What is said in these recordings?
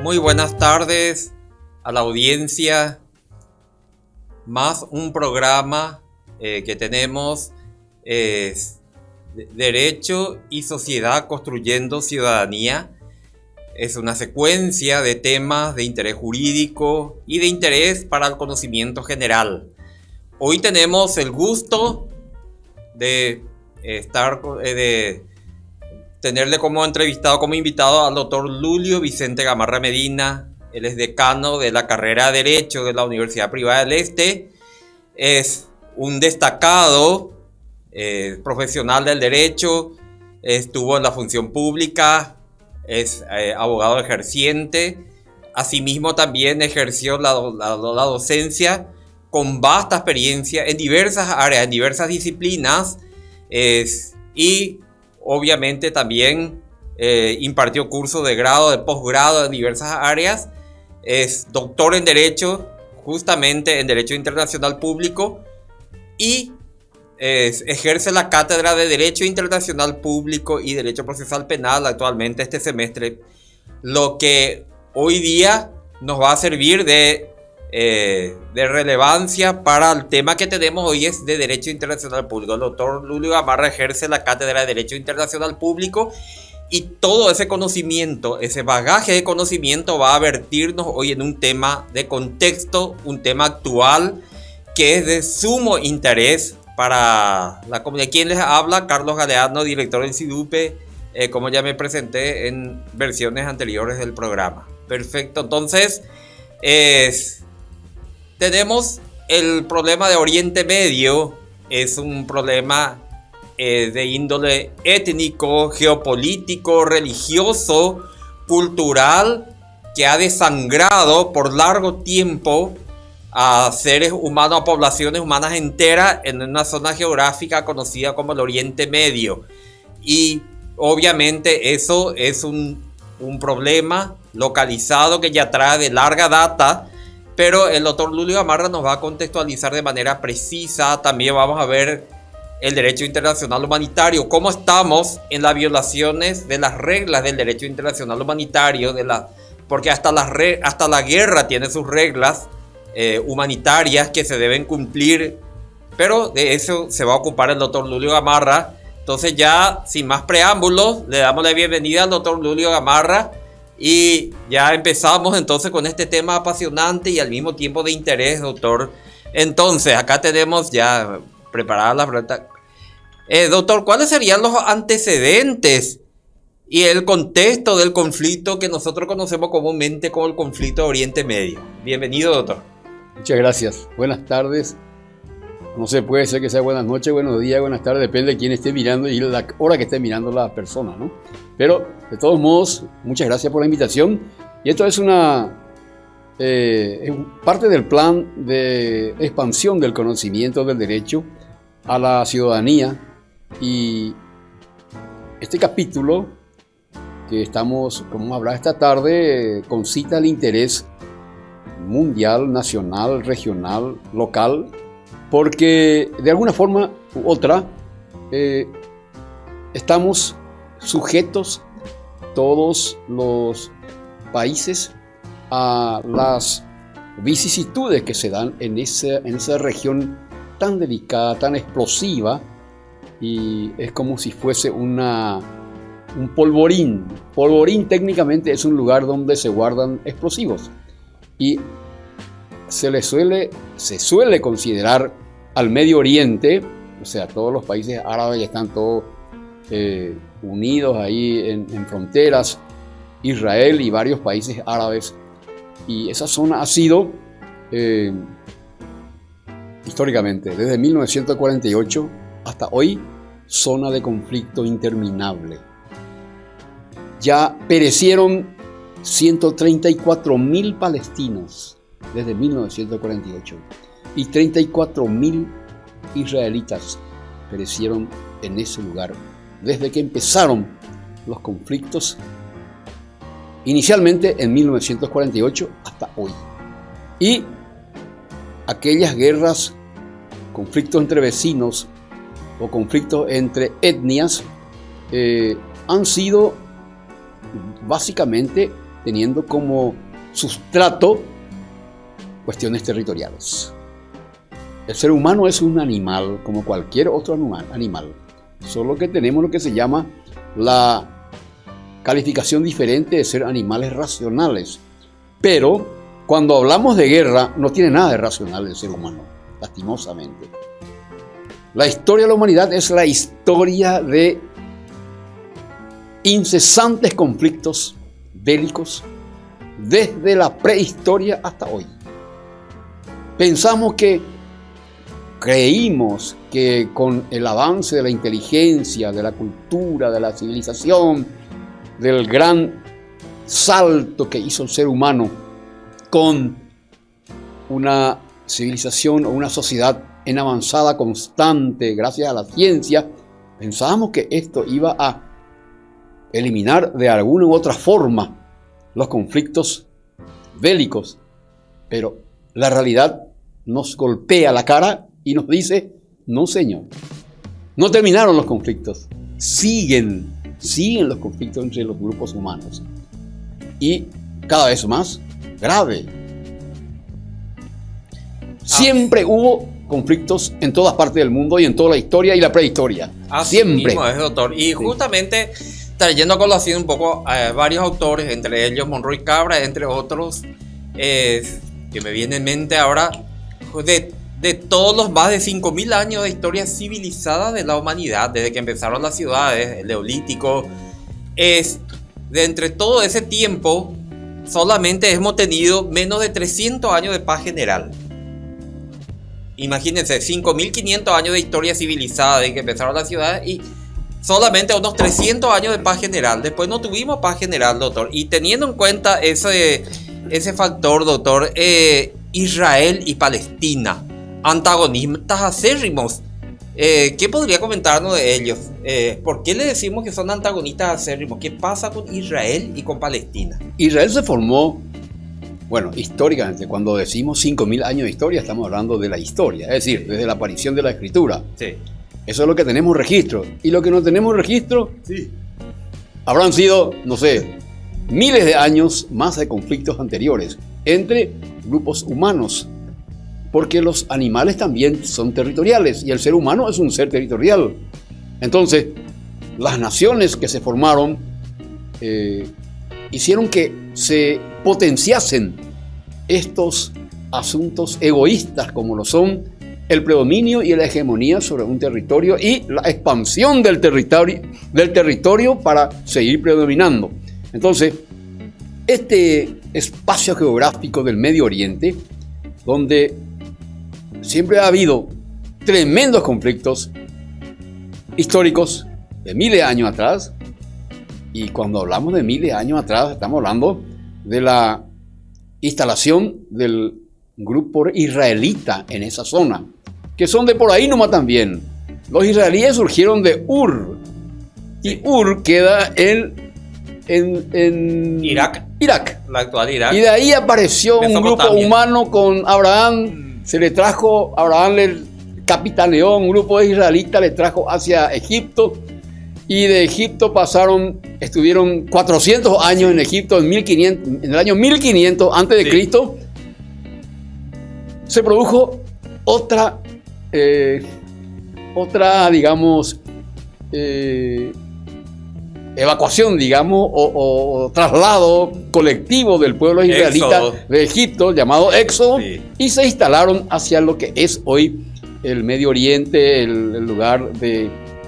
Muy buenas tardes a la audiencia. Más un programa que tenemos es Derecho y Sociedad Construyendo Ciudadanía. Es una secuencia de temas de interés jurídico y de interés para el conocimiento general. Hoy tenemos el gusto de tenerle como entrevistado, como invitado al doctor Lulio Vicente Gamarra Medina. Él es decano de la carrera de Derecho de la Universidad Privada del Este. Es un destacado profesional del derecho. Estuvo en la función pública. Es abogado ejerciente. Asimismo también ejerció la docencia con vasta experiencia en diversas áreas, en diversas disciplinas. Y obviamente también impartió cursos de grado, de posgrado en diversas áreas. Es doctor en Derecho, justamente en Derecho Internacional Público, y ejerce la cátedra de Derecho Internacional Público y Derecho Procesal Penal actualmente este semestre, lo que hoy día nos va a servir de relevancia para el tema que tenemos hoy, es de Derecho Internacional Público. El doctor Lulio Gamarra ejerce la cátedra de Derecho Internacional Público y todo ese conocimiento, ese bagaje de conocimiento va a vertirnos hoy en un tema de contexto, un tema actual que es de sumo interés para la comunidad. ¿Quién les habla? Carlos Galeano, director del CIDUPE, como ya me presenté en versiones anteriores del programa. Perfecto, entonces tenemos el problema de Oriente Medio. Es un problema de índole étnico, geopolítico, religioso, cultural, que ha desangrado por largo tiempo a seres humanos, a poblaciones humanas enteras en una zona geográfica conocida como el Oriente Medio. Y obviamente eso es un problema localizado que ya trae de larga data, pero el doctor Lulio Gamarra nos va a contextualizar de manera precisa. También vamos a ver el derecho internacional humanitario, cómo estamos en las violaciones de las reglas del derecho internacional humanitario, porque hasta la guerra tiene sus reglas humanitarias que se deben cumplir, pero de eso se va a ocupar el doctor Lulio Gamarra. Entonces, ya sin más preámbulos, le damos la bienvenida al doctor Lulio Gamarra y ya empezamos entonces con este tema apasionante y al mismo tiempo de interés, doctor. Entonces, acá tenemos ya preparada la pregunta. Doctor, ¿cuáles serían los antecedentes y el contexto del conflicto que nosotros conocemos comúnmente como el conflicto de Oriente Medio? Bienvenido, doctor. Muchas gracias. Buenas tardes. No sé, puede ser que sea buenas noches, buenos días, buenas tardes, depende de quién esté mirando y la hora que esté mirando la persona, ¿no? Pero, de todos modos, muchas gracias por la invitación. Y esto es parte del plan de expansión del conocimiento del derecho a la ciudadanía. Y este capítulo que vamos a hablar esta tarde, concita el interés mundial, nacional, regional, local, porque de alguna forma u otra estamos sujetos todos los países a las vicisitudes que se dan en esa región tan delicada, tan explosiva, y es como si fuese un polvorín. Polvorín técnicamente es un lugar donde se guardan explosivos y se suele considerar al Medio Oriente, o sea, todos los países árabes que están todos unidos ahí en fronteras, Israel y varios países árabes, y esa zona ha sido históricamente, desde 1948 hasta hoy, zona de conflicto interminable. Ya perecieron 134.000 palestinos desde 1948 y 34.000 israelitas perecieron en ese lugar desde que empezaron los conflictos, inicialmente en 1948 hasta hoy. Y aquellas guerras, conflictos entre vecinos o conflictos entre etnias han sido básicamente teniendo como sustrato cuestiones territoriales. El ser humano es un animal como cualquier otro animal, solo que tenemos lo que se llama la calificación diferente de ser animales racionales. Pero cuando hablamos de guerra, no tiene nada de racional el ser humano, lastimosamente. La historia de la humanidad es la historia de incesantes conflictos bélicos desde la prehistoria hasta hoy. Creímos que con el avance de la inteligencia, de la cultura, de la civilización, del gran salto que hizo el ser humano con una civilización o una sociedad en avanzada constante gracias a la ciencia, pensábamos que esto iba a eliminar de alguna u otra forma los conflictos bélicos, pero la realidad nos golpea la cara y nos dice, no señor, no terminaron los conflictos, siguen los conflictos entre los grupos humanos y cada vez más grave. Siempre hubo conflictos en todas partes del mundo y en toda la historia y la prehistoria. Así siempre mismo es, doctor. Y justamente trayendo a colación un poco a varios autores, entre ellos Monroy Cabra, entre otros, que me viene en mente ahora, de todos los más de 5.000 años de historia civilizada de la humanidad, desde que empezaron las ciudades, el Neolítico, de entre todo ese tiempo, solamente hemos tenido menos de 300 años de paz general. Imagínense, 5.500 años de historia civilizada desde que empezaron las ciudades y solamente unos 300 años de paz general. Después no tuvimos paz general, doctor. Y teniendo en cuenta ese factor, doctor, Israel y Palestina, antagonistas acérrimos. ¿Qué podría comentarnos de ellos? ¿Por qué le decimos que son antagonistas acérrimos? ¿Qué pasa con Israel y con Palestina? Israel se formó, bueno, históricamente, cuando decimos 5.000 años de historia, estamos hablando de la historia, es decir, desde la aparición de la escritura. Sí. Eso es lo que tenemos registro. Y lo que no tenemos registro, habrán sido, no sé, miles de años más de conflictos anteriores entre grupos humanos. Porque los animales también son territoriales y el ser humano es un ser territorial. Entonces, las naciones que se formaron hicieron que se potenciasen estos asuntos egoístas como lo son el predominio y la hegemonía sobre un territorio y la expansión del territorio para seguir predominando. Entonces, este espacio geográfico del Medio Oriente, donde siempre ha habido tremendos conflictos históricos de miles de años atrás, y cuando hablamos de miles de años atrás, estamos hablando de la instalación del grupo israelita en esa zona, que son de por ahí nomás también. Los israelíes surgieron de Ur, y Ur queda en Irak. La actual Irak. Y de ahí apareció un grupo humano con Abraham. Se le trajo, Abraham le capitaneó un grupo de israelitas, le trajo hacia Egipto. Y de Egipto estuvieron 400 años en Egipto, en el año 1500 antes de Cristo. Se produjo otra, digamos, evacuación, digamos, o traslado colectivo del pueblo israelita de Egipto, llamado Éxodo, y se instalaron hacia lo que es hoy el Medio Oriente, el lugar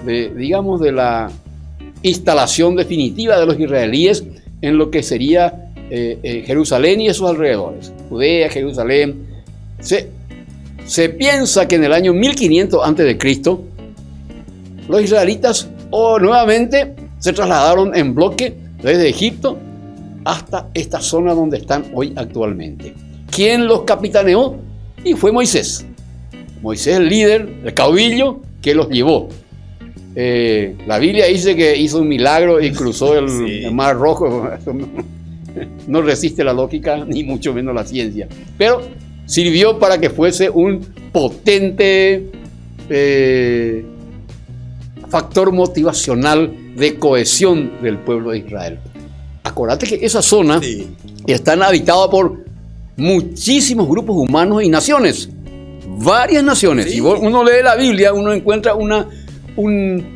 digamos, de la instalación definitiva de los israelíes en lo que sería Jerusalén y sus alrededores, Judea, Jerusalén. Se piensa que en el año 1500 a.C., los israelitas nuevamente se trasladaron en bloque desde Egipto hasta esta zona donde están hoy actualmente. ¿Quién los capitaneó? Y fue Moisés. Moisés, el líder, el caudillo que los llevó. La Biblia dice que hizo un milagro y cruzó el Mar Rojo. No resiste la lógica, ni mucho menos la ciencia. Pero sirvió para que fuese un potente factor motivacional de cohesión del pueblo de Israel. acordate que esa zona Sí. está habitada por muchísimos grupos humanos y naciones. Varias naciones. Sí. Si uno lee la Biblia, uno encuentra un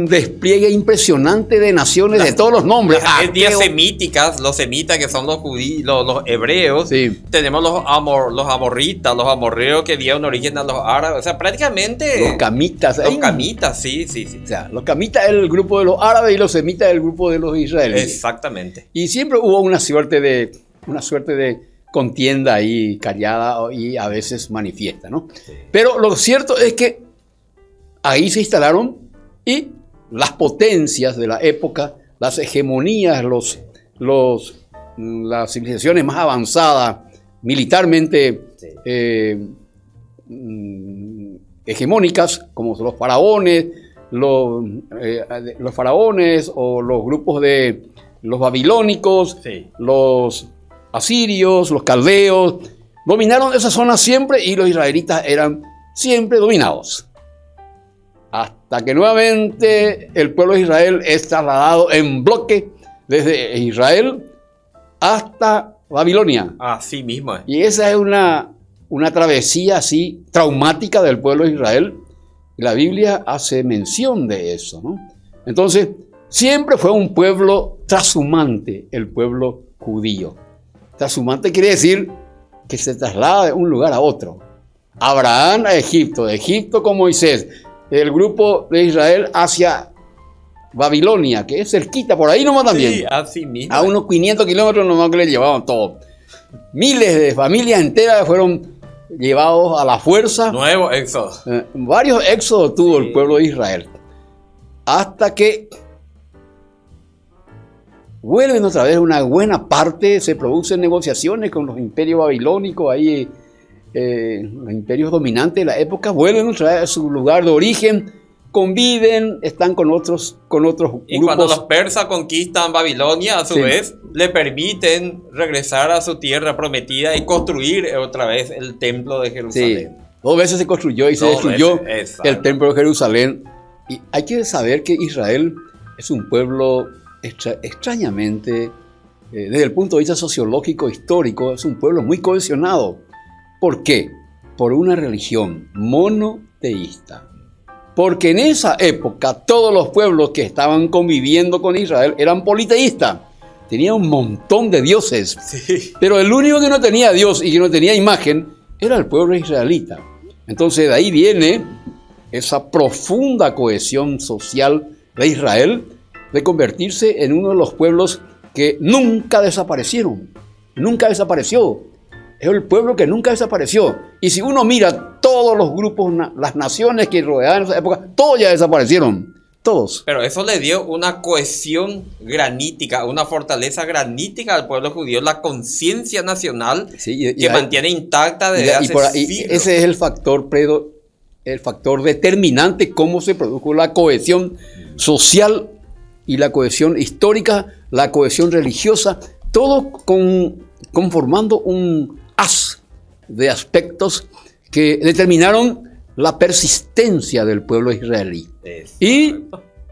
despliegue impresionante de naciones de todos los nombres. Las etnias Aqueo- semíticas, los semitas que son los judíos, los hebreos. Sí. Tenemos los amorritas, los amorreos que dieron origen a los árabes. O sea, prácticamente. Los camitas. Los Hay un- camitas, sí, sí, sí. O sea, los camitas es el grupo de los árabes y los semitas es el grupo de los israelíes. Exactamente. Y siempre hubo una suerte de contienda ahí callada y a veces manifiesta, ¿no? Pero lo cierto es que ahí se instalaron y las potencias de la época, las hegemonías, las civilizaciones más avanzadas militarmente Sí. hegemónicas, como los faraones, los faraones o los grupos de los babilónicos, Sí. los asirios, los caldeos, dominaron esa zona siempre y los israelitas eran siempre dominados. Hasta que nuevamente el pueblo de Israel es trasladado en bloque desde Israel hasta Babilonia. Así mismo es. Y esa es una travesía así traumática del pueblo de Israel. La Biblia hace mención de eso, ¿no? Entonces, siempre fue un pueblo trashumante, el pueblo judío. Trashumante quiere decir que se traslada de un lugar a otro. Abraham a Egipto, de Egipto con Moisés, el grupo de Israel hacia Babilonia, que es cerquita, por ahí nomás también. Sí, así mismo. A unos 500 kilómetros nomás que le llevaban todo. Miles de familias enteras fueron llevados a la fuerza. Nuevo éxodo. Varios éxodos tuvo el pueblo de Israel. Hasta que vuelven otra vez una buena parte, se producen negociaciones con los imperios babilónicos, ahí los imperios dominantes de la época, vuelven otra vez a su lugar de origen, conviven, están con otros Y cuando los grupos. persas conquistan Babilonia, a su Sí. vez, le permiten regresar a su tierra prometida y construir otra vez el templo de Sí, Jerusalén. 2 veces se construyó y se Dos destruyó veces, exacto. el templo de Jerusalén. Y hay que saber que Israel es un pueblo extrañamente, desde el punto de vista sociológico, histórico, es un pueblo muy cohesionado. ¿Por qué? Por una religión monoteísta. Porque en esa época todos los pueblos que estaban conviviendo con Israel eran politeístas. Tenían un montón de dioses. Sí. Pero el único que no tenía Dios y que no tenía imagen era el pueblo israelita. Entonces de ahí viene esa profunda cohesión social de Israel de convertirse en uno de los pueblos que nunca desaparecieron. Nunca desapareció. Es el pueblo que nunca desapareció. Y si uno mira todos los grupos, las naciones que rodeaban en esa época, todos ya desaparecieron. Todos. Pero eso le dio una cohesión granítica, una fortaleza granítica al pueblo judío, la conciencia nacional Sí, que mantiene intacta desde hace siglos. ese es el factor determinante cómo se produjo la cohesión social y la cohesión histórica, la cohesión religiosa, todo conformando un haz de aspectos que determinaron la persistencia del pueblo israelí. Y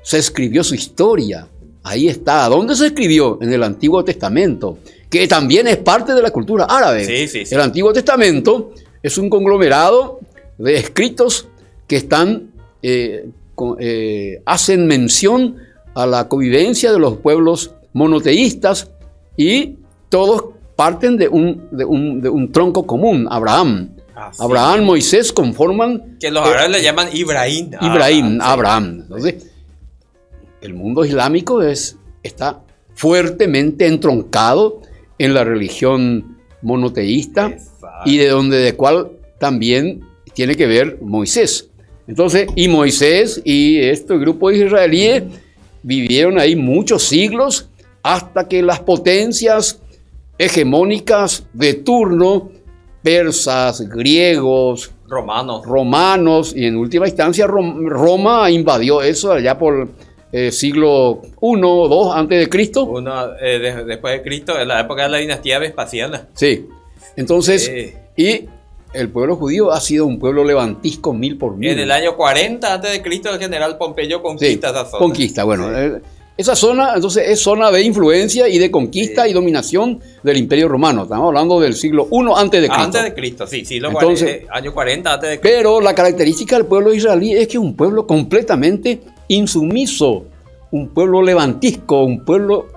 se escribió su historia. Ahí está. ¿Dónde se escribió? En el Antiguo Testamento, que también es parte de la cultura árabe. Sí, sí, sí. El Antiguo Testamento es un conglomerado de escritos que están, hacen mención a la convivencia de los pueblos monoteístas y todos parten de un tronco común, Abraham. Así. Abraham, Moisés conforman Que los árabes le llaman Ibrahim. Ibrahim, Sí. Abraham. Entonces, el mundo islámico está fuertemente entroncado en la religión monoteísta Exacto. y de cual también tiene que ver Moisés. Entonces, y Moisés y este grupo de israelíes vivieron ahí muchos siglos hasta que las potencias hegemónicas de turno, persas, griegos, romanos y en última instancia Roma invadió eso allá por siglo I o II antes de Cristo. Después de Cristo, en la época de la dinastía Vespasiana. Sí. Entonces, y el pueblo judío ha sido un pueblo levantisco 1000 por 1000. En el año 40 antes de Cristo, el general Pompeyo conquista esa zona. Conquista, bueno. Sí. esa zona, entonces, es zona de influencia y de conquista y dominación del Imperio Romano. Estamos hablando del siglo I antes de Cristo. Antes de Cristo, sí, siglo Entonces, año 40 antes de Cristo. Pero la característica del pueblo israelí es que es un pueblo completamente insumiso, un pueblo levantisco, un pueblo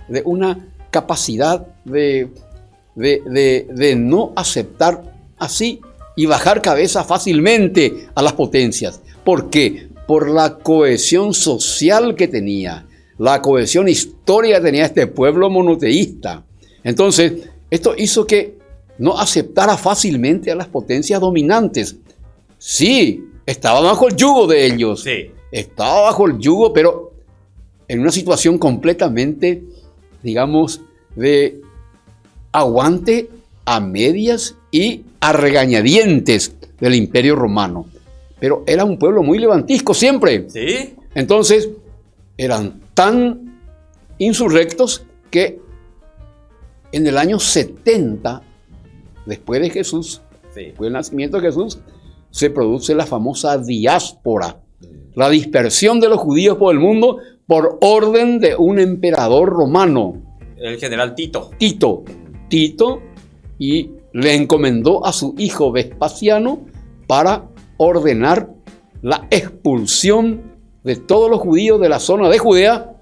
de una capacidad de no aceptar así y bajar cabeza fácilmente a las potencias. ¿Por qué? Por la cohesión social que tenía, la cohesión histórica que tenía este pueblo monoteísta. Entonces, esto hizo que no aceptara fácilmente a las potencias dominantes. Sí, estaba bajo el yugo de ellos. Sí. Estaba bajo el yugo, pero en una situación completamente, digamos, de aguante a medias y a regañadientes del Imperio Romano. Pero era un pueblo muy levantisco siempre. Sí. Entonces, eran tan insurrectos que en el año 70, después de Jesús, después del nacimiento de Jesús, se produce la famosa diáspora, la dispersión de los judíos por el mundo por orden de un emperador romano. El general Tito. Tito, y le encomendó a su hijo Vespasiano para ordenar la expulsión de todos los judíos de la zona de Judea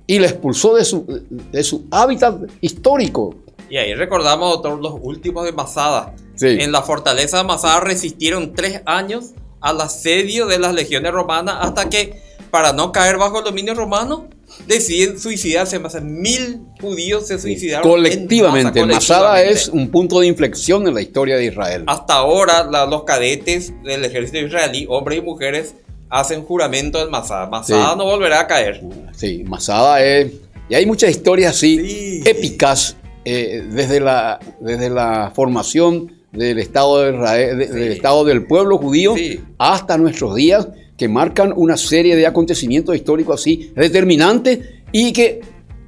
y la expulsó de su hábitat histórico. Y ahí recordamos todos los últimos de Masada. Sí. En la fortaleza de Masada resistieron 3 años al asedio de las legiones romanas hasta que, para no caer bajo el dominio romano, deciden suicidarse. Más de 1000 judíos se suicidaron colectivamente. en masa, Masada es un punto de inflexión en la historia de Israel. Hasta ahora los cadetes del ejército israelí, hombres y mujeres, hacen juramento en Masada. Masada no volverá a caer. Sí, Masada es... Y hay muchas historias así, épicas, desde la formación del Estado de Israel, del Estado del pueblo judío, hasta nuestros días, que marcan una serie de acontecimientos históricos así determinantes y que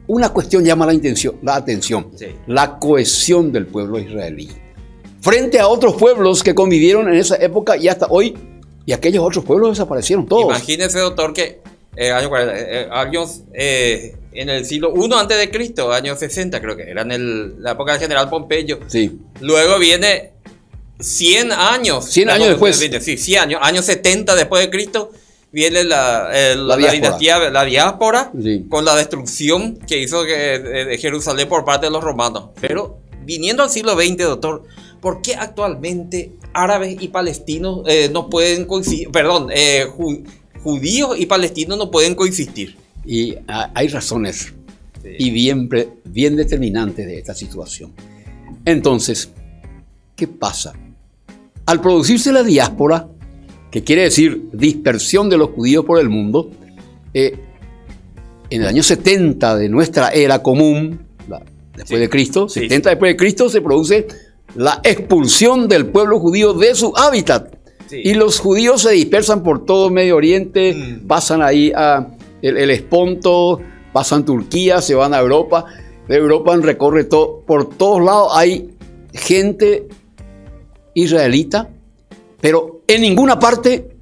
una cuestión llama la atención, la cohesión del pueblo israelí frente a otros pueblos que convivieron en esa época y hasta hoy, y aquellos otros pueblos desaparecieron todos. Imagínese, doctor, que años en el siglo I antes de Cristo, años 60 creo que era, en la época del general Pompeyo. Sí. Luego viene 100 años. 100 años después. Sí, 100 años. Años 70 después de Cristo viene la dinastía, la diáspora, con la destrucción que hizo de Jerusalén por parte de los romanos. Pero viniendo al siglo XX, doctor, ¿por qué actualmente árabes y palestinos no pueden coincidir? Perdón, judíos y palestinos no pueden coexistir. Y hay razones y bien determinantes de esta situación. Entonces, ¿qué pasa? Al producirse la diáspora, que quiere decir dispersión de los judíos por el mundo, en el año 70 de nuestra era común, después de Cristo, 70 después de Cristo, se produce la expulsión del pueblo judío de su hábitat. Y los judíos se dispersan por todo Medio Oriente, pasan ahí a el Esponto, pasan Turquía, se van a Europa. De Europa recorre todo, por todos lados hay gente israelita, pero en ninguna parte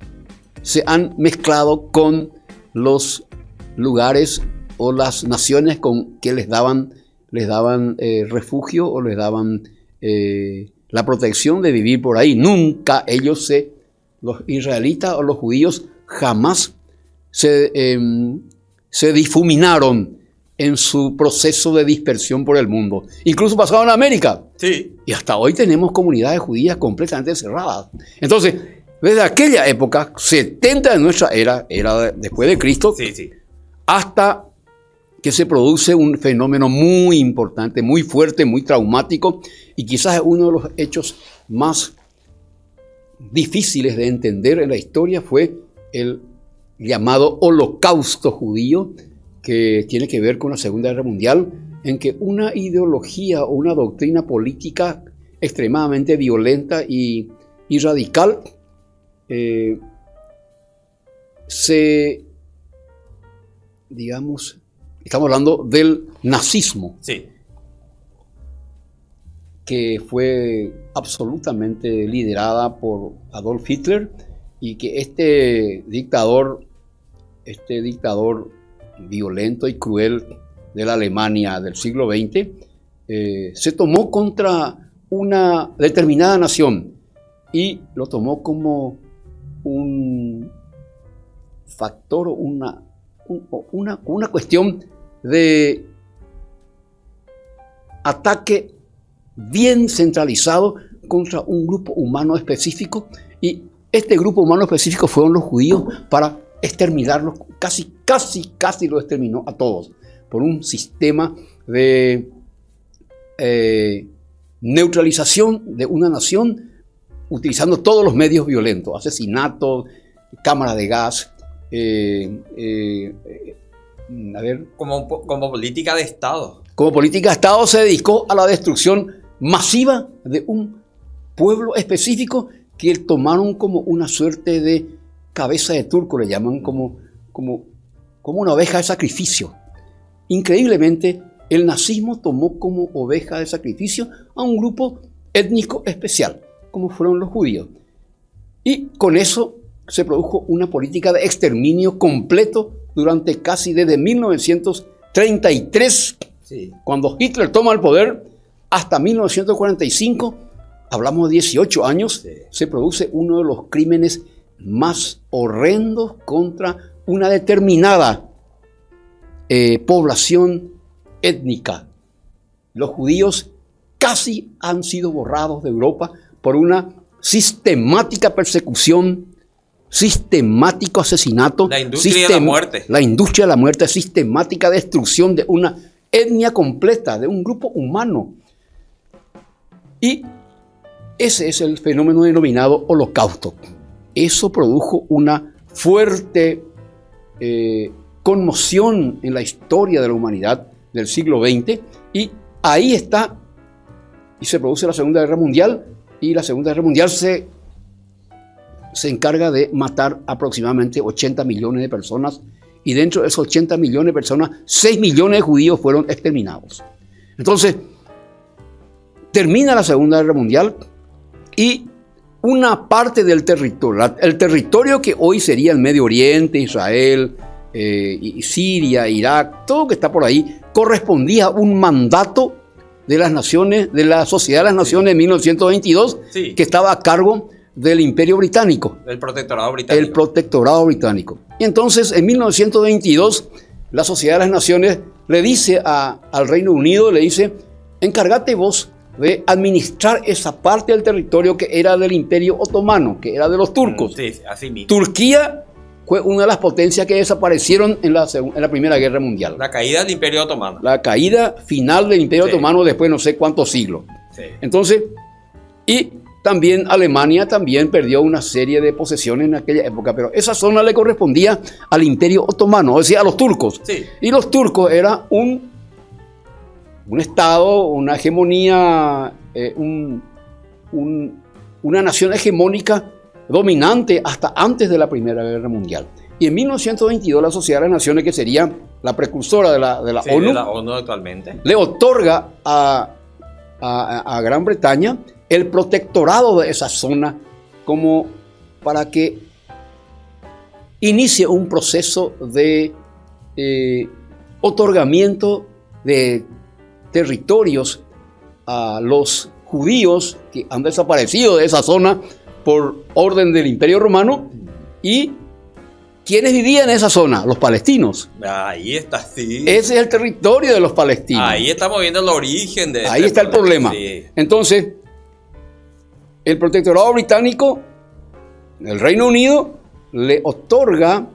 se han mezclado con los lugares o las naciones con que les daban refugio o les daban la protección de vivir por ahí. Nunca los israelitas o los judíos jamás se difuminaron en su proceso de dispersión por el mundo. Incluso pasaron en América. Sí. Y hasta hoy tenemos comunidades judías completamente cerradas. Entonces, desde aquella época, 70 de nuestra era después de Cristo, hasta que se produce un fenómeno muy importante, muy fuerte, muy traumático, y quizás es uno de los hechos más difíciles de entender en la historia, fue el llamado Holocausto judío, que tiene que ver con la Segunda Guerra Mundial, en que una ideología o una doctrina política extremadamente violenta y radical estamos hablando del nazismo, que fue absolutamente liderada por Adolf Hitler, y que este dictador violento y cruel de la Alemania del siglo XX, se tomó contra una determinada nación y lo tomó como un factor, una cuestión de ataque bien centralizado contra un grupo humano específico, y este grupo humano específico fueron los judíos para exterminarlos, casi lo exterminó a todos, por un sistema de neutralización de una nación utilizando todos los medios violentos, asesinatos, cámara de gas, como política de Estado. Como política de Estado se dedicó a la destrucción masiva de un pueblo específico que tomaron como una suerte de cabeza de turco, le llaman como una oveja de sacrificio. Increíblemente, el nazismo tomó como oveja de sacrificio a un grupo étnico especial, como fueron los judíos. Y con eso se produjo una política de exterminio completo durante casi desde 1933, sí, cuando Hitler toma el poder, hasta 1945, hablamos de 18 años, sí, se produce uno de los crímenes más horrendos contra una determinada población étnica. Los judíos casi han sido borrados de Europa por una sistemática persecución, sistemático asesinato, la industria de la muerte. La industria de la muerte, sistemática destrucción de una etnia completa, de un grupo humano. Y ese es el fenómeno denominado Holocausto. Eso produjo una fuerte conmoción en la historia de la humanidad del siglo XX, y ahí está, y se produce la Segunda Guerra Mundial, y la Segunda Guerra Mundial se encarga de matar aproximadamente 80 millones de personas, y dentro de esos 80 millones de personas, 6 millones de judíos fueron exterminados. Entonces, termina la Segunda Guerra Mundial y una parte del territorio, el territorio que hoy sería el Medio Oriente, Israel, y Siria, Irak, todo lo que está por ahí, correspondía a un mandato de las naciones, de la Sociedad de las Naciones de 1922, sí, que estaba a cargo del Imperio Británico. El Protectorado Británico. El Protectorado Británico. Y entonces, en 1922, la Sociedad de las Naciones le dice al Reino Unido, le dice, encárgate vos de administrar esa parte del territorio que era del Imperio Otomano, que era de los turcos. Sí, así mismo. Turquía fue una de las potencias que desaparecieron en la Primera Guerra Mundial. La caída del Imperio Otomano. La caída final del Imperio, sí, Otomano después de no sé cuántos siglos. Sí. Entonces, y también Alemania también perdió una serie de posesiones en aquella época, pero esa zona le correspondía al Imperio Otomano, o sea, a los turcos. Sí. Y los turcos era un estado, una hegemonía, una nación hegemónica dominante hasta antes de la Primera Guerra Mundial. Y en 1922 la Sociedad de las Naciones, que sería la precursora de la sí, ONU, de la ONU actualmente, le otorga a Gran Bretaña el protectorado de esa zona como para que inicie un proceso de otorgamiento de territorios a los judíos que han desaparecido de esa zona por orden del Imperio Romano. ¿Y quiénes vivían en esa zona? Los palestinos. Ahí está, sí. Ese es el territorio de los palestinos. Ahí estamos viendo el origen de ahí está el problema. Sí. Entonces, el Protectorado Británico, el Reino Unido, le otorga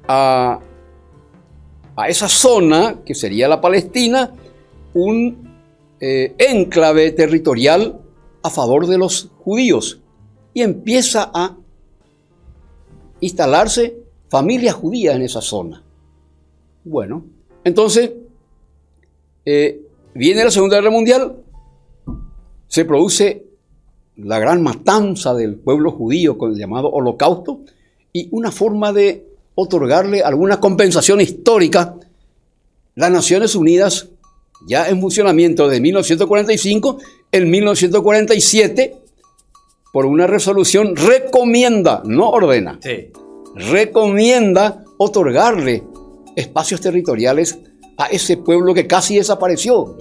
a esa zona, que sería la Palestina, un enclave territorial a favor de los judíos, y empieza a instalarse familias judías en esa zona. Bueno, entonces viene la Segunda Guerra Mundial, se produce la gran matanza del pueblo judío con el llamado Holocausto, y una forma de otorgarle alguna compensación histórica, las Naciones Unidas, ya en funcionamiento de 1945, en 1947, por una resolución recomienda, no ordena, sí, recomienda otorgarle espacios territoriales a ese pueblo que casi desapareció.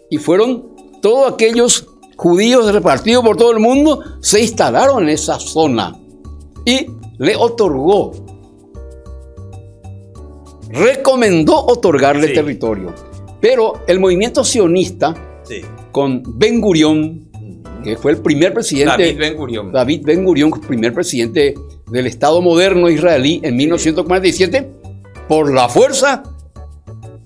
Y fueron todos aquellos judíos repartidos por todo el mundo, se instalaron en esa zona y le otorgó, recomendó otorgarle territorio. Pero el movimiento sionista, con Ben Gurión, que fue el primer presidente, David Ben Gurión, primer presidente del Estado moderno israelí en 1947, por la fuerza,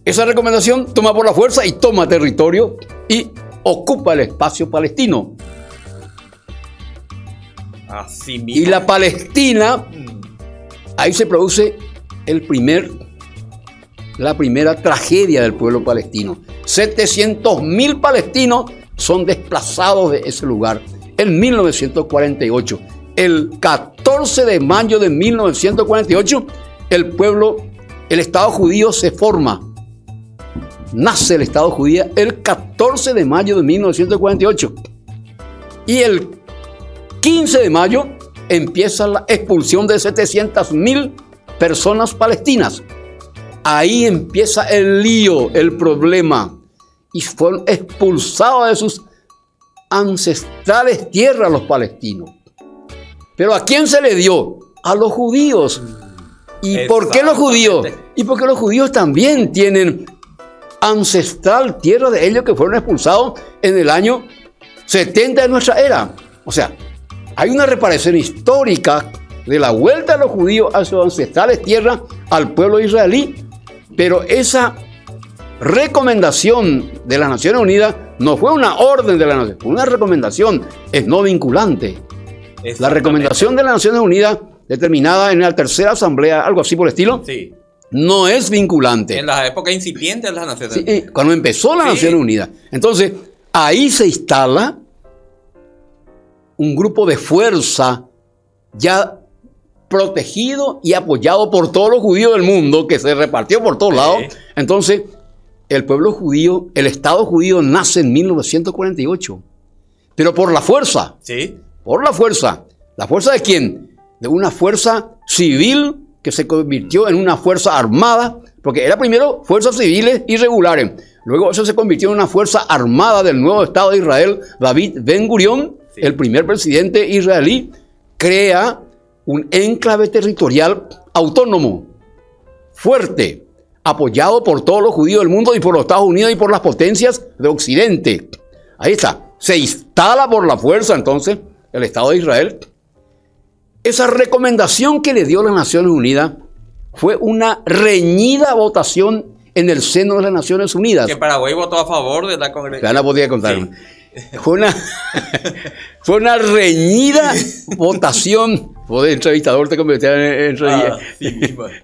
esa recomendación toma por la fuerza y toma territorio y ocupa el espacio palestino. Así mismo. Y la Palestina, ahí se produce la primera tragedia del pueblo palestino. 700.000 palestinos son desplazados de ese lugar en 1948. El 14 de mayo de 1948, el Estado judío se forma. Nace el Estado judío el 14 de mayo de 1948. Y el 15 de mayo empieza la expulsión de 700.000 personas palestinas. Ahí empieza el lío, el problema. Y fueron expulsados de sus ancestrales tierras los palestinos. ¿Pero a quién se le dio? A los judíos. ¿Y por qué los judíos? Y porque los judíos también tienen ancestral tierra de ellos que fueron expulsados en el año 70 de nuestra era. O sea, hay una reparación histórica de la vuelta de los judíos a sus ancestrales tierras al pueblo israelí, pero esa recomendación de las Naciones Unidas no fue una orden de la Nación, fue una recomendación, es no vinculante. La recomendación de las Naciones Unidas, determinada en la tercera asamblea, algo así por el estilo, no es vinculante. En la época incipiente de las Naciones Unidas. Cuando empezó las Naciones Unidas. Entonces, ahí se instala un grupo de fuerza ya protegido y apoyado por todos los judíos del mundo, que se repartió por todos lados. Entonces, el pueblo judío, el Estado judío nace en 1948, pero por la fuerza. Por la fuerza. ¿La fuerza de quién? De una fuerza civil que se convirtió en una fuerza armada, porque era primero fuerzas civiles irregulares. Luego eso se convirtió en una fuerza armada del nuevo Estado de Israel. David Ben Gurión, el primer presidente israelí, crea un enclave territorial autónomo, fuerte, apoyado por todos los judíos del mundo y por los Estados Unidos y por las potencias de Occidente. Ahí está. Se instala por la fuerza entonces el Estado de Israel. Esa recomendación que le dio las Naciones Unidas fue una reñida votación en el seno de las Naciones Unidas. Que Paraguay votó a favor de la congregación. Ya la podía contar. Fue una reñida votación. Vos de entrevistador te convertías en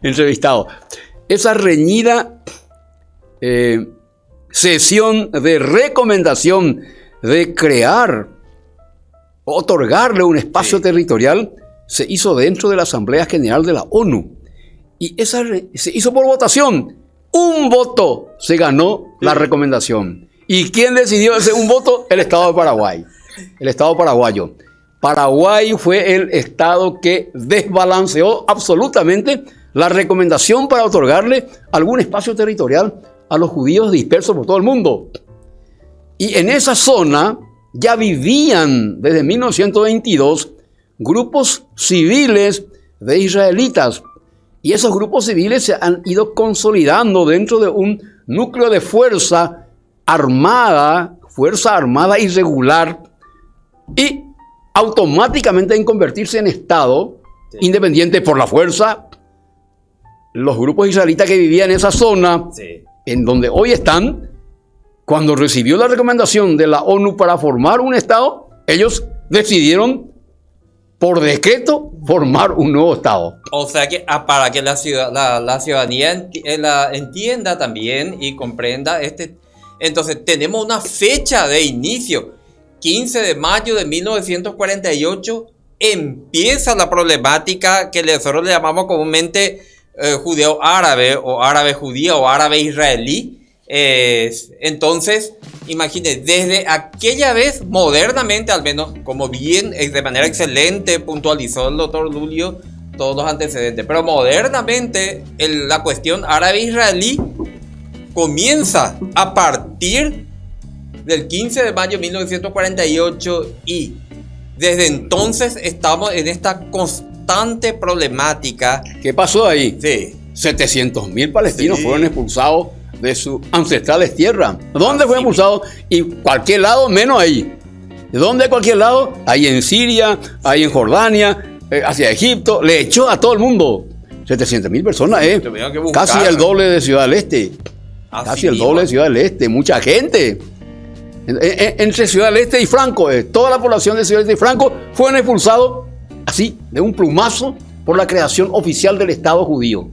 entrevistado. Esa reñida sesión de recomendación de crear, otorgarle un espacio territorial, se hizo dentro de la Asamblea General de la ONU. Y esa se hizo por votación. Un voto se ganó la recomendación. ¿Y quién decidió ese un voto? El Estado de Paraguay. El Estado paraguayo. Paraguay fue el Estado que desbalanceó absolutamente la recomendación para otorgarle algún espacio territorial a los judíos dispersos por todo el mundo. Y en esa zona ya vivían desde 1922 grupos civiles de israelitas. Y esos grupos civiles se han ido consolidando dentro de un núcleo de fuerza armada irregular, y automáticamente en convertirse en Estado independiente por la fuerza. Los grupos israelitas que vivían en esa zona, en donde hoy están, cuando recibió la recomendación de la ONU para formar un Estado, ellos decidieron por decreto formar un nuevo Estado. O sea que para que la ciudadanía entienda también y comprenda entonces tenemos una fecha de inicio. 15 de mayo de 1948 empieza la problemática que nosotros le llamamos comúnmente judeo-árabe o árabe-judía o árabe-israelí. Entonces, imagínense, desde aquella vez, modernamente al menos, como bien, de manera excelente puntualizó el doctor Lulio, todos los antecedentes. Pero modernamente la cuestión árabe-israelí comienza a partir del 15 de mayo de 1948 y desde entonces estamos en esta constante problemática. ¿Qué pasó ahí? Sí. 700.000 palestinos Sí. fueron expulsados de sus ancestrales tierras. ¿Dónde fueron expulsados? Y cualquier lado menos ahí. ¿De dónde cualquier lado? Ahí en Siria, ahí en Jordania, hacia Egipto. Le echó a todo el mundo. 700.000 personas, Tuvieron que buscar. casi el doble de Ciudad del Este. Así Casi el mismo. doble de Ciudad del Este. Mucha gente. Entre Ciudad del Este y Franco, toda la población de Ciudad del Este y Franco fueron expulsados así, de un plumazo, por la creación oficial del Estado judío.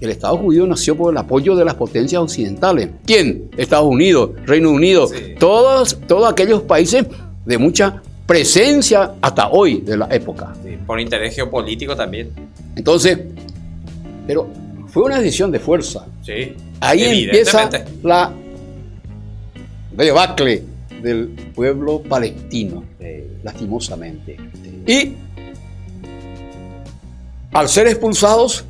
El Estado judío nació por el apoyo de las potencias occidentales. ¿Quién? Estados Unidos, Reino Unido, Sí. todos aquellos países de mucha presencia hasta hoy de la época. Sí, por interés geopolítico también. Entonces, pero fue una decisión de fuerza. Sí. Ahí empieza Evidentemente. la debacle del pueblo palestino, lastimosamente. Y al ser expulsados,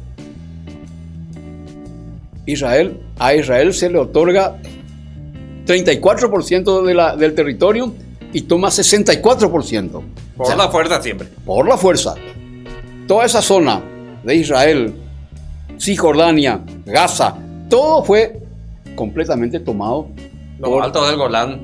a Israel se le otorga 34% del territorio y toma 64%. Por O sea, la fuerza siempre. por la fuerza. Toda esa zona de Israel, Cisjordania, Gaza, todo fue completamente tomado. Los altos del Golán.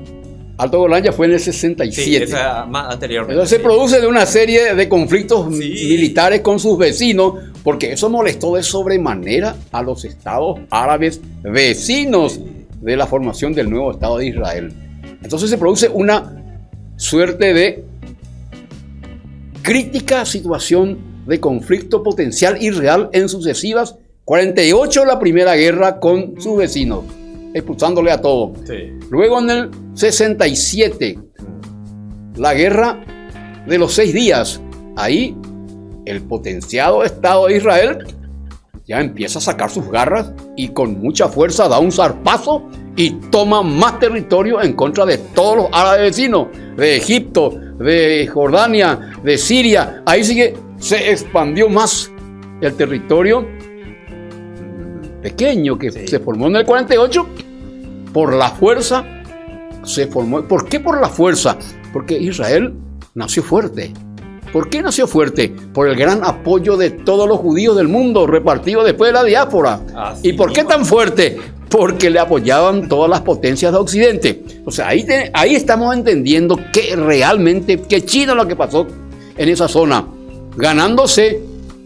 Alto Golán ya fue en el Sí, 67. esa más anteriormente. Entonces se Sí. produce de una serie de conflictos Sí. militares con sus vecinos, porque eso molestó de sobremanera a los estados árabes vecinos de la formación del nuevo Estado de Israel. Entonces se produce una suerte de crítica situación de conflicto potencial y real en sucesivas. 48 la primera guerra con sus vecinos, expulsándole a todo. Sí. Luego en el 67, la guerra de los 6 días. Ahí el potenciado Estado de Israel ya empieza a sacar sus garras y con mucha fuerza da un zarpazo y toma más territorio en contra de todos los árabes vecinos, de Egipto, de Jordania, de Siria. Ahí sí que se expandió más el territorio pequeño que Sí. se formó en el 48 por la fuerza. Se formó. ¿Por qué por la fuerza? Porque Israel nació fuerte. ¿Por qué nació fuerte? Por el gran apoyo de todos los judíos del mundo repartidos después de la diáspora. Así ¿Y por qué mismo. tan fuerte? Porque le apoyaban todas las potencias de Occidente. O sea, ahí estamos entendiendo que realmente, que chino lo que pasó en esa zona,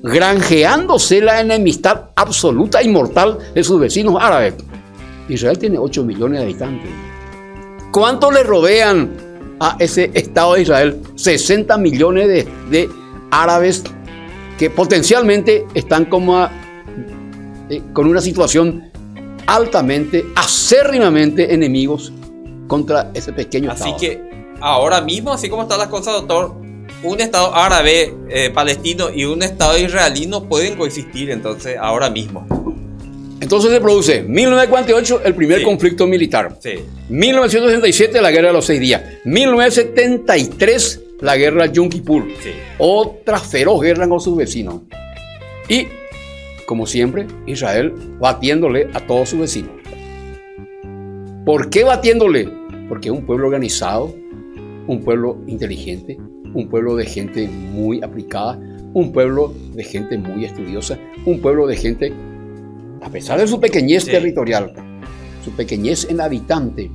granjeándose la enemistad absoluta y mortal de sus vecinos árabes. Israel tiene 8 millones de habitantes. ¿Cuántos le rodean a ese Estado de Israel? 60 millones de árabes que potencialmente están con una situación altamente, acérrimamente enemigos contra ese pequeño Así Estado. que ahora mismo, así como están las cosas, doctor, un Estado árabe palestino y un Estado israelí no pueden coexistir, entonces, ahora mismo. Entonces se produce 1948 el primer Sí. conflicto militar. Sí. 1967 la guerra de los 6 días. 1973 la guerra Yom Kippur. Sí. Otra feroz guerra con sus vecinos. Y, como siempre, Israel batiéndole a todos sus vecinos. ¿Por qué batiéndole? Porque es un pueblo organizado, un pueblo inteligente, un pueblo de gente muy aplicada, un pueblo de gente muy estudiosa, un pueblo de gente, a pesar de su pequeñez Sí. territorial, su pequeñez en habitante,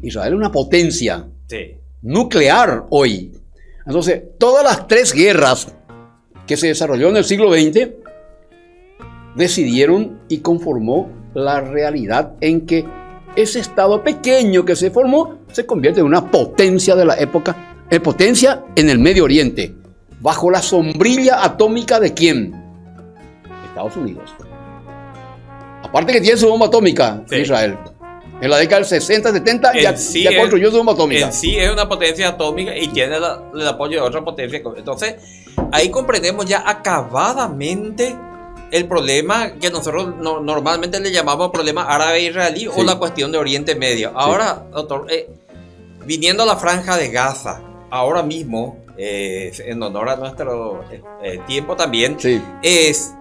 Israel es una potencia Sí. nuclear hoy. Entonces, todas las 3 guerras que se desarrolló en el siglo XX decidieron y conformó la realidad en que ese estado pequeño que se formó se convierte en una potencia de la época, en potencia en el Medio Oriente, bajo la sombrilla atómica de ¿quién? Estados Unidos. Aparte que tiene su bomba atómica, Sí. Israel. En la década del 60, 70 ya es- construyó su bomba atómica. En sí es una potencia atómica y tiene el apoyo de otra potencia. Entonces, ahí comprendemos ya acabadamente el problema que nosotros normalmente le llamamos problema árabe-israelí Sí. o la cuestión de Oriente Medio. Ahora, doctor, viniendo a la franja de Gaza, ahora mismo en honor a nuestro tiempo también, Sí. es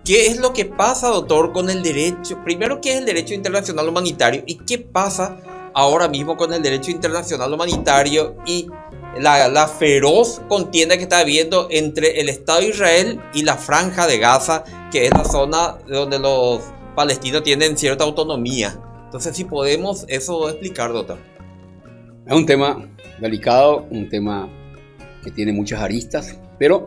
¿qué es lo que pasa, doctor, con el derecho? Primero, ¿qué es el derecho internacional humanitario? ¿Y qué pasa ahora mismo con el derecho internacional humanitario y la feroz contienda que está habiendo entre el Estado de Israel y la Franja de Gaza, que es la zona donde los palestinos tienen cierta autonomía? Entonces, si podemos eso explicar, doctor. Es un tema delicado, un tema que tiene muchas aristas, pero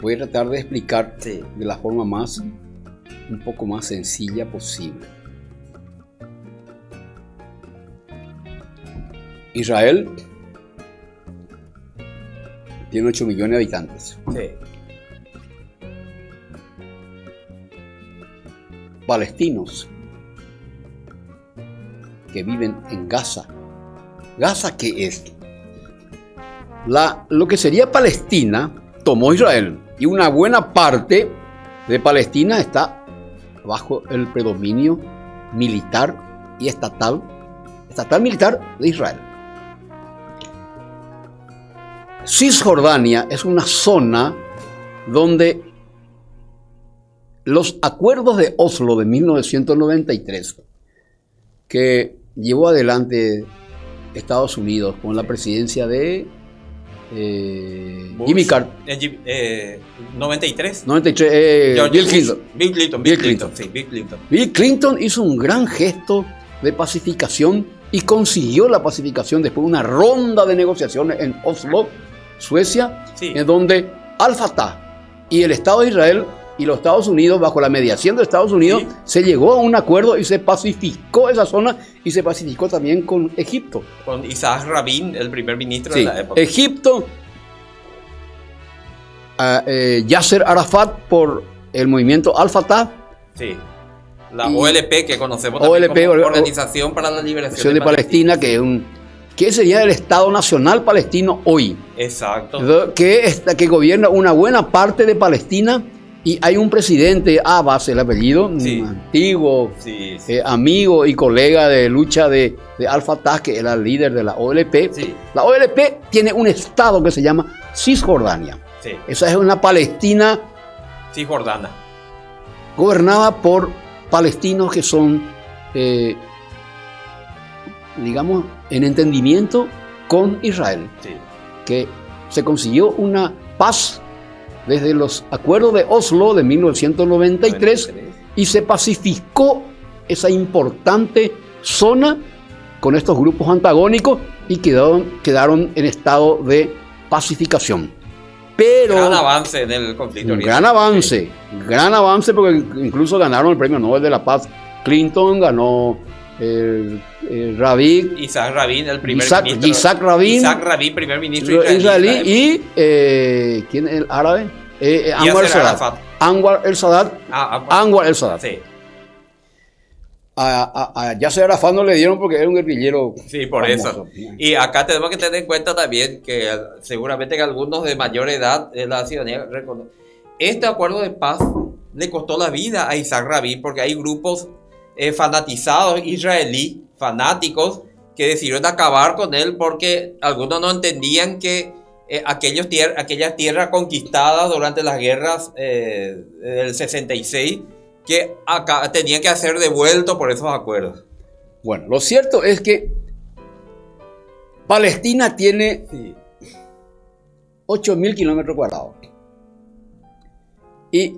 voy a tratar de explicar Sí. de la forma un poco más sencilla posible. Israel tiene 8 millones de habitantes. Sí. Palestinos que viven en Gaza. ¿Gaza qué es? Lo que sería Palestina tomó Israel, y una buena parte de Palestina está bajo el predominio militar y estatal militar de Israel. Cisjordania es una zona donde los acuerdos de Oslo de 1993, que llevó adelante Estados Unidos con la presidencia de Jimmy Carter, 93. 93, Bill Clinton. Bill Clinton. Sí, Bill Clinton. Bill Clinton hizo un gran gesto de pacificación y consiguió la pacificación después de una ronda de negociaciones en Oslo, Suecia, Sí. en donde Al-Fatah y el Estado de Israel y los Estados Unidos, bajo la mediación de Estados Unidos, Sí. se llegó a un acuerdo y se pacificó esa zona, y se pacificó también con Egipto. Con Isaac Rabin, el primer ministro Sí, de la época. Egipto, Yasser Arafat por el movimiento Al-Fatah, Sí. La Y- OLP, que conocemos OLP, también como o- Organización para la Liberación Nación de Palestina, que sería el Estado Nacional Palestino hoy, Exacto. que gobierna una buena parte de Palestina, y hay un presidente, Abbas, el apellido, Sí. un antiguo Sí, sí. amigo y colega de lucha de Al-Fatah, que era el líder de la OLP. Sí. La OLP tiene un estado que se llama Cisjordania. Sí. Esa es una Palestina Sí, Jordana. gobernada por palestinos que son, digamos, en entendimiento con Israel, Sí. que se consiguió una paz desde los acuerdos de Oslo de 1993 y se pacificó esa importante zona con estos grupos antagónicos y quedaron en estado de pacificación. Pero Gran avance en el conflicto. un gran avance, porque incluso ganaron el Premio Nobel de la Paz. Clinton ganó, Rabin, Isaac Rabin, el primer Isaac Rabin, primer ministro israelí, y ¿quién es el árabe? Anwar Yasser el-Sadat. Arafat. Anwar el-Sadat. Sí. A Yasser Arafat no le dieron porque era un guerrillero. Sí, por famoso. eso. Y acá tenemos que tener en cuenta también que seguramente que algunos de mayor edad de la ciudadanía reconocen. Este acuerdo de paz le costó la vida a Isaac Rabin, porque hay grupos fanatizados israelí, fanáticos, que decidieron acabar con él porque algunos no entendían que aquellas tierras conquistadas durante las guerras del 66, que acá tenían que ser devueltos por esos acuerdos. Bueno, lo cierto es que Palestina tiene Sí. 8.000 kilómetros cuadrados y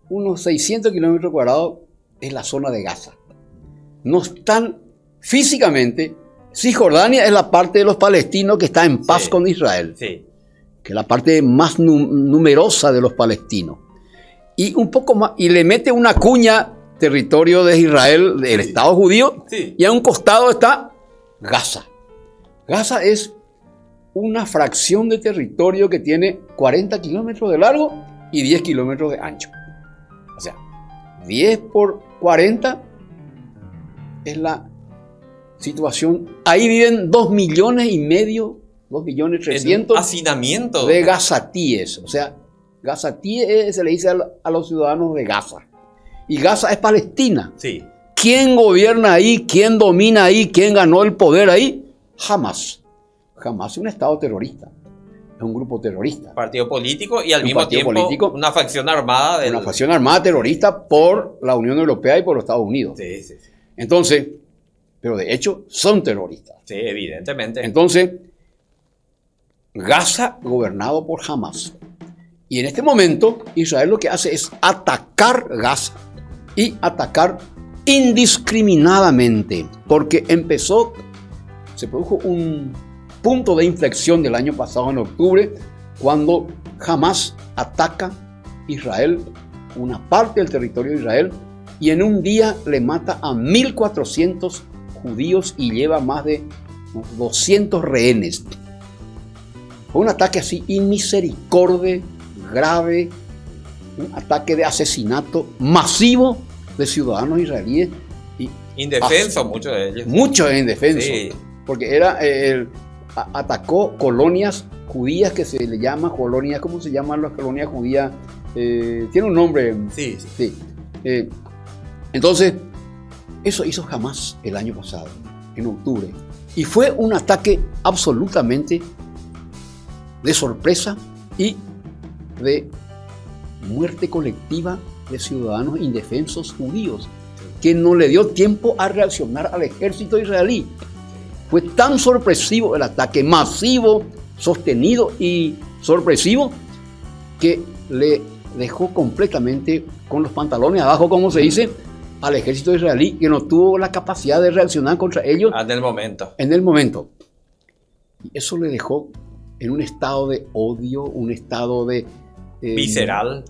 unos 600 kilómetros cuadrados es la zona de Gaza. No están físicamente. Cisjordania es la parte de los palestinos que está en paz Sí. con Israel, Sí. que es la parte más numerosa de los palestinos. Y un poco más, y le mete una cuña territorio de Israel, del Sí. Estado judío, Sí. y a un costado está Gaza. Gaza es una fracción de territorio que tiene 40 kilómetros de largo y 10 kilómetros de ancho. O sea, 10 por 40 es la situación. Ahí viven 2,5 millones, 2,300,000 Hacinamiento. de gazatíes. O sea, gazatíes se le dice a los ciudadanos de Gaza. Y Gaza es Palestina. Sí. ¿Quién gobierna ahí? ¿Quién domina ahí? ¿Quién ganó el poder ahí? Jamás. Jamás un Estado terrorista. es un grupo terrorista. Partido político y al Un mismo partido tiempo político, una facción armada del... una facción armada terrorista por la Unión Europea y por los Estados Unidos. Sí, sí, sí. Entonces, pero de hecho son terroristas. Sí, evidentemente. Entonces, Gaza gobernado por Hamas. Y en este momento, Israel lo que hace es atacar Gaza y atacar indiscriminadamente, porque se produjo un punto de inflexión del año pasado en octubre, cuando Hamas ataca Israel, una parte del territorio de Israel, y en un día le mata a 1.400 judíos y lleva más de 200 rehenes. Fue un ataque así inmisericordia, grave, un ataque de asesinato masivo de ciudadanos israelíes. Y indefensos, muchos de ellos. Muchos indefensos. Sí. Porque atacó colonias judías que se le llama colonias, ¿cómo se llaman las colonias judías? Tiene un nombre. Sí, sí. Sí. Entonces, eso hizo Hamas el año pasado, en octubre. Y fue un ataque absolutamente de sorpresa y de muerte colectiva de ciudadanos indefensos judíos, que no le dio tiempo a reaccionar al ejército israelí. Fue tan sorpresivo el ataque, masivo, sostenido y sorpresivo, que le dejó completamente con los pantalones abajo, como se dice, al ejército israelí, que no tuvo la capacidad de reaccionar contra ellos en el momento. Y eso le dejó en un estado de odio, un estado de visceral.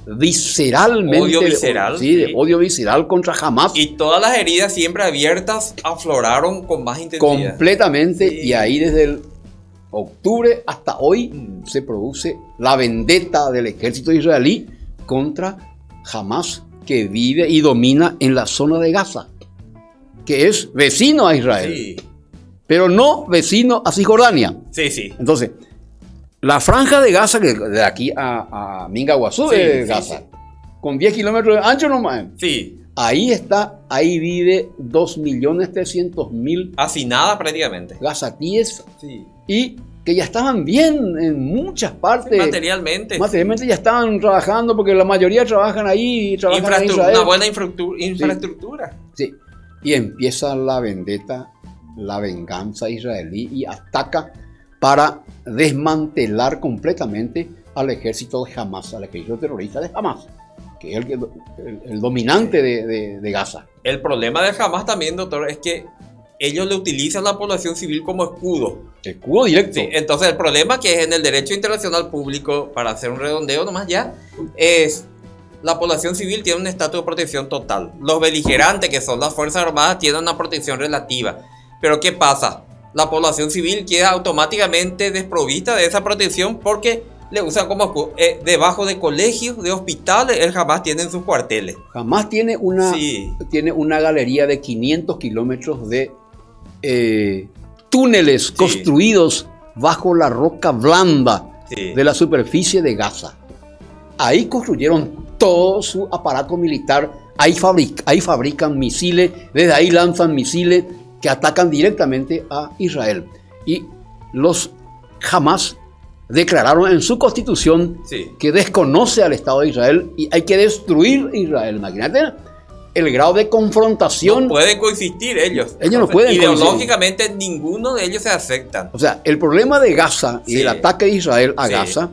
Visceralmente. Odio visceral. Sí, de odio visceral contra Hamas. Y todas las heridas siempre abiertas afloraron con más intensidad. Completamente. Sí. Y ahí desde el octubre hasta hoy se produce la vendetta del ejército israelí contra Hamas, que vive y domina en la zona de Gaza, que es vecino a Israel. Sí. Pero no vecino a Cisjordania. Sí, sí. Entonces, la franja de Gaza, que de aquí a Mingaguazú, sí, es Gaza, sí, con 10 kilómetros de ancho nomás. Sí. Ahí vive 2.300.000 hacinada prácticamente. Gazatíes. Sí. Y que ya estaban bien en muchas partes. Sí, materialmente. Materialmente ya estaban trabajando, porque la mayoría trabajan ahí. Trabajan en Israel. Una buena infraestructura. Sí. Y empieza la vendetta, la venganza israelí, y ataca para desmantelar completamente al ejército de Hamas, al ejército terrorista de Hamas, que es el dominante de Gaza. El problema de Hamas también, doctor, es que ellos le utilizan a la población civil como escudo. Escudo directo. Sí, entonces el problema que es en el derecho internacional público, para hacer un redondeo nomás ya, es la población civil tiene un estatus de protección total. Los beligerantes, que son las Fuerzas Armadas, tienen una protección relativa. Pero ¿qué pasa? La población civil queda automáticamente desprovista de esa protección porque le usan como debajo de colegios, de hospitales. El Hamas tiene sus cuarteles. Hamas tiene una galería de 500 kilómetros de túneles construidos bajo la roca blanda de la superficie de Gaza. Ahí construyeron todo su aparato militar. Ahí fabrican misiles, desde ahí lanzan misiles que atacan directamente a Israel. Y los Hamas declararon en su constitución que desconoce al Estado de Israel y hay que destruir Israel. Imagínate el grado de confrontación. No pueden coexistir ellos. Ellos no pueden ideológicamente coexistir. Ninguno de ellos se aceptan. O sea, el problema de Gaza y el ataque de Israel a Gaza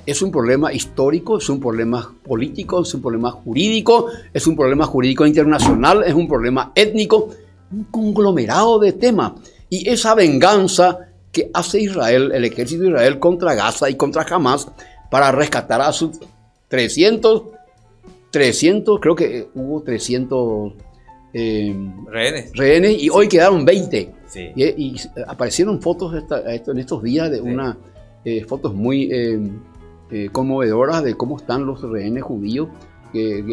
es un problema histórico, es un problema político, es un problema jurídico, es un problema jurídico internacional, es un problema étnico, un conglomerado de temas. Y esa venganza que hace Israel, el ejército de Israel, contra Gaza y contra Hamas, para rescatar a sus 300, creo que hubo 300 rehenes, y hoy quedaron 20. Sí. Y aparecieron fotos en estos días de unas fotos muy conmovedoras de cómo están los rehenes judíos que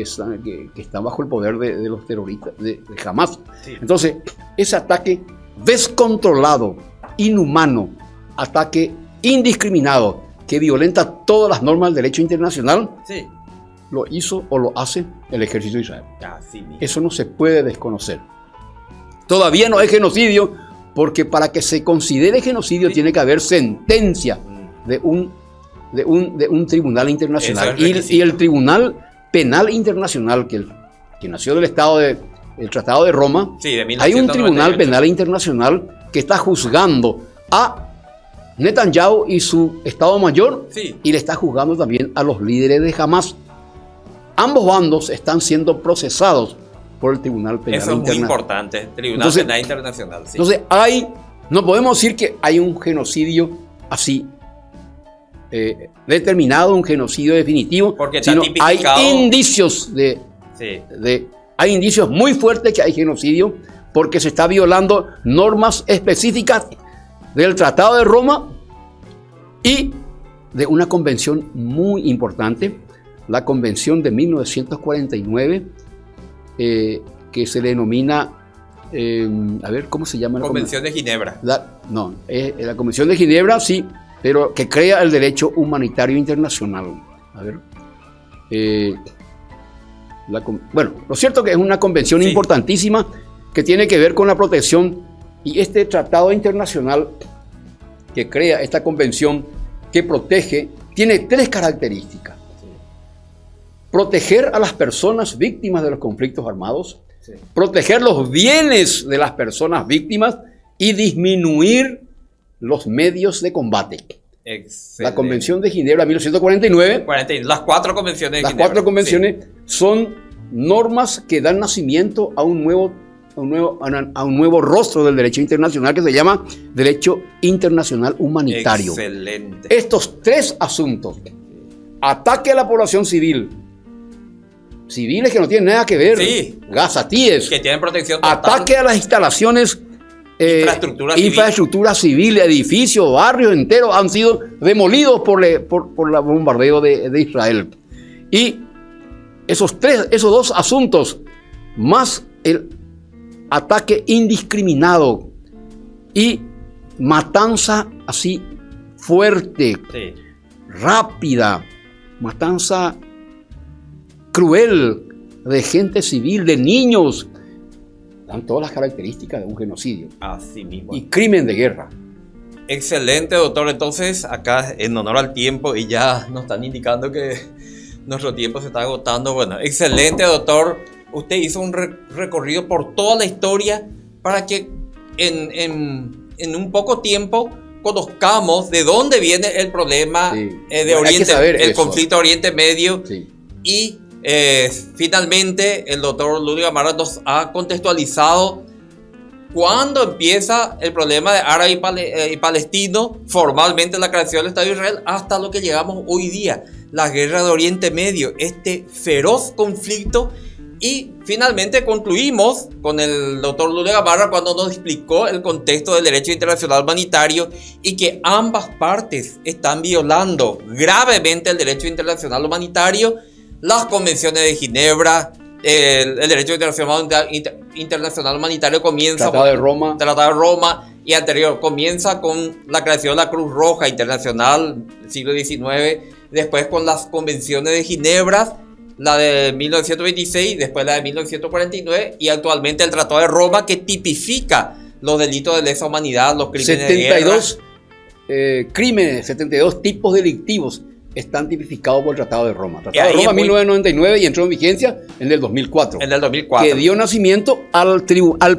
están bajo el poder de los terroristas de Hamas. Sí. Entonces, ese ataque descontrolado, inhumano, ataque indiscriminado, que violenta todas las normas del derecho internacional, lo hizo o lo hace el ejército de Israel. Eso no se puede desconocer. Todavía no es genocidio, porque para que se considere genocidio tiene que haber sentencia de un tribunal internacional. Eso es Y el Tribunal Penal Internacional, que nació del el Tratado de Roma, Sí, de hay un 1998. Tribunal Penal Internacional que está juzgando a Netanyahu y su Estado Mayor, Sí. y le está juzgando también a los líderes de Hamas. Ambos bandos están siendo procesados por el Tribunal Penal Eso es muy Internacional. importante. Tribunal Entonces- Penal Internacional. Sí. Entonces, no podemos decir que hay un genocidio así determinado, un genocidio definitivo, Porque está sino hay tipificado. indicios Sí. hay indicios muy fuertes que hay genocidio, porque se está violando normas específicas del Tratado de Roma y de una convención muy importante, la Convención de 1949, que se le denomina, a ver, ¿cómo se llama? Convención de Ginebra. La Convención de Ginebra, sí, pero que crea el derecho humanitario internacional. A ver. Bueno, lo cierto que es una convención Sí. importantísima que tiene que ver con la protección, y este tratado internacional que crea esta convención que protege tiene 3 características. Proteger a las personas víctimas de los conflictos armados, Sí. proteger los bienes de las personas víctimas y disminuir los medios de combate. Excelente. La Convención de Ginebra 1949, Las 4 convenciones de las Ginebra. 4 convenciones son normas que dan nacimiento a un nuevo rostro del derecho internacional que se llama derecho internacional Sí. humanitario. Excelente. Estos 3 asuntos: ataque a la población civil, civiles que no tienen nada que ver, Sí. gazatíes, Que tienen protección total. ataque a las instalaciones, Infraestructura civil, edificios, barrios enteros han sido demolidos por el bombardeo de Israel. Y esos 2 asuntos, más el ataque indiscriminado y matanza así fuerte, Sí. rápida, matanza cruel de gente civil, de niños, dan todas las características de un genocidio Así mismo. y crimen de guerra. Excelente, doctor. Entonces, acá en honor al tiempo, y ya nos están indicando que nuestro tiempo se está agotando. Bueno, excelente, doctor. Usted hizo un recorrido por toda la historia para que en un poco tiempo conozcamos de dónde viene el problema Sí. de Hay que Oriente, saber el eso. conflicto Oriente Medio. Sí. Y finalmente el doctor Ludwig Amarra nos ha contextualizado cuándo empieza el problema de árabe y palestino, formalmente la creación del Estado de Israel, hasta lo que llegamos hoy día, la guerra de Oriente Medio, este feroz conflicto. Y finalmente concluimos con el doctor Ludwig Amarra cuando nos explicó el contexto del derecho internacional humanitario y que ambas partes están violando gravemente el derecho internacional humanitario, las convenciones de Ginebra, el derecho internacional humanitario comienza Tratado de Roma. Tratado de Roma, y anterior comienza con la creación de la Cruz Roja Internacional, siglo XIX, después con las convenciones de Ginebra, la de 1926, después la de 1949 y actualmente el Tratado de Roma, que tipifica los delitos de lesa humanidad, los crímenes de guerra. 72 crímenes, 72 tipos delictivos están tipificados por el Tratado de Roma. Tratado de ahí Roma es muy- 1999 y entró en vigencia en el 2004. En el 2004. Que dio nacimiento al